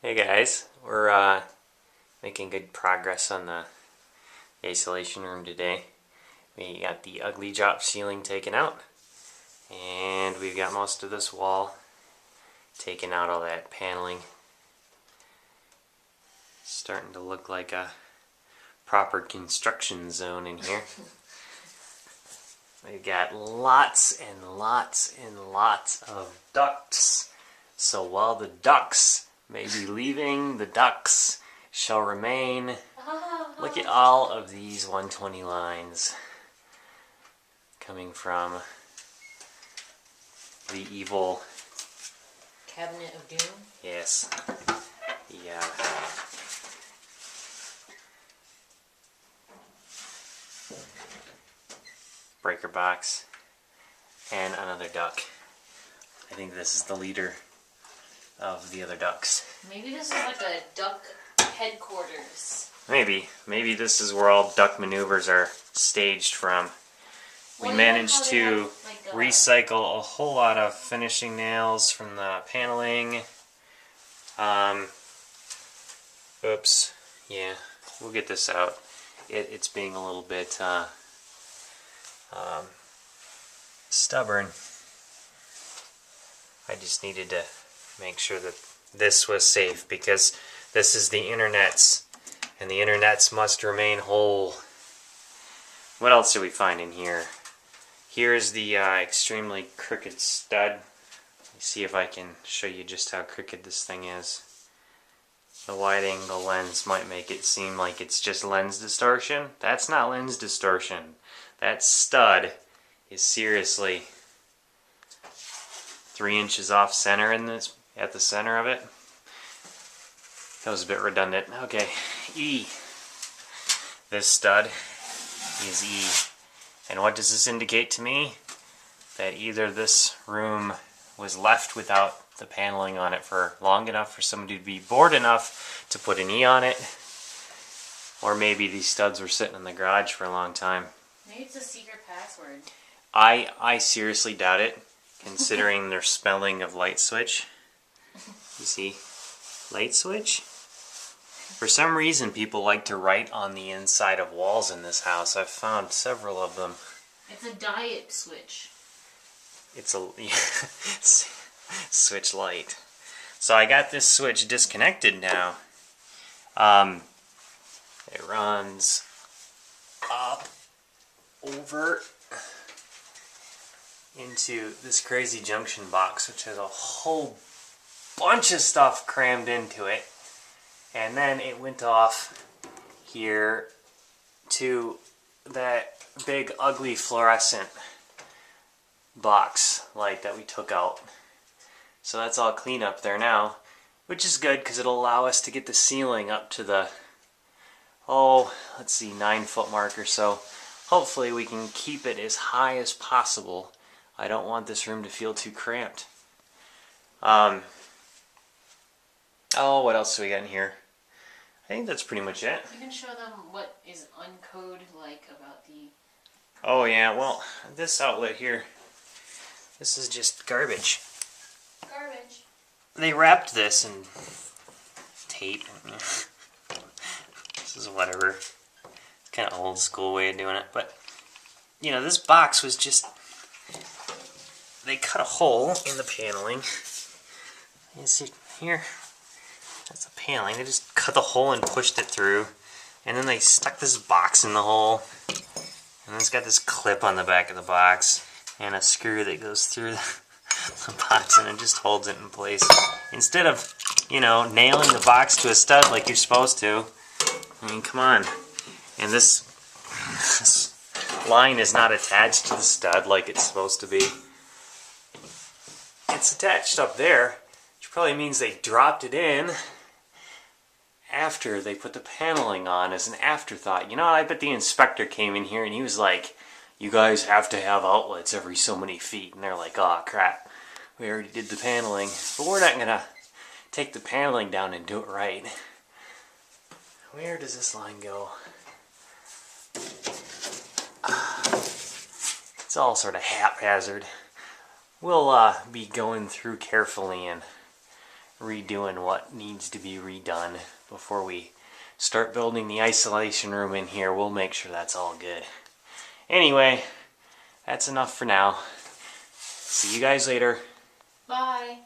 Hey guys, we're making good progress on the isolation room today. We got the ugly drop ceiling taken out, and we've got most of this wall taken out, all that paneling. Starting to look like a proper construction zone in here. We've got lots and lots and lots of ducts. So while the ducks may be leaving, the ducks shall remain. Look at all of these 120 lines coming from the evil Cabinet of Doom? Yes. Yeah. Breaker box. And another duck. I think this is the leader of the other ducks. Maybe this is like a duck headquarters. Maybe. Maybe this is where all duck maneuvers are staged from. We managed to recycle a whole lot of finishing nails from the paneling. Oops. Yeah, we'll get this out. It's being a little bit stubborn. I just needed to make sure that this was safe because this is the internets, and the internets must remain whole. What else do we find in here? Here's the extremely crooked stud. Let me see if I can show you just how crooked this thing is. The wide angle lens might make it seem like it's just lens distortion. That's not lens distortion. That stud is seriously 3 inches off center in this, at the center of it. That was a bit redundant. Okay, E. This stud is E. And what does this indicate to me? That either this room was left without the paneling on it for long enough for somebody to be bored enough to put an E on it, or maybe these studs were sitting in the garage for a long time. Maybe it's a secret password. I seriously doubt it, considering their spelling of light switch. You see, light switch? For some reason, people like to write on the inside of walls in this house. I've found several of them. It's a diet switch. It's a switch light. So I got this switch disconnected now. It runs up over into this crazy junction box, which has a whole bunch of stuff crammed into it. And then it went off here to that big ugly fluorescent box light that we took out. So that's all clean up there now, which is good because it'll allow us to get the ceiling up to the, let's see, 9-foot mark or so. Hopefully we can keep it as high as possible. I don't want this room to feel too cramped. What else do we got in here? I think that's pretty much it. You can show them what is uncode like about the... Oh yeah, well, this outlet here, this is just garbage. Garbage. They wrapped this in tape. This is whatever. It's kind of old school way of doing it, but you know, this box was just, they cut a hole in the paneling. You see here, that's the paneling. They just cut the hole and pushed it through, and then they stuck this box in the hole, and it's got this clip on the back of the box and a screw that goes through the box, and it just holds it in place. Instead of, you know, nailing the box to a stud like you're supposed to. I mean, come on. And this line is not attached to the stud like it's supposed to be. It's attached up there, which probably means they dropped it in after they put the paneling on as an afterthought. You know, I bet the inspector came in here and he was like, you guys have to have outlets every so many feet. And they're like, oh crap, we already did the paneling. But we're not going to take the paneling down and do it right. Where does this line go? It's all sort of haphazard. We'll be going through carefully and redoing what needs to be redone before we start building the isolation room in here. We'll make sure that's all good. Anyway, that's enough for now. See you guys later. Bye.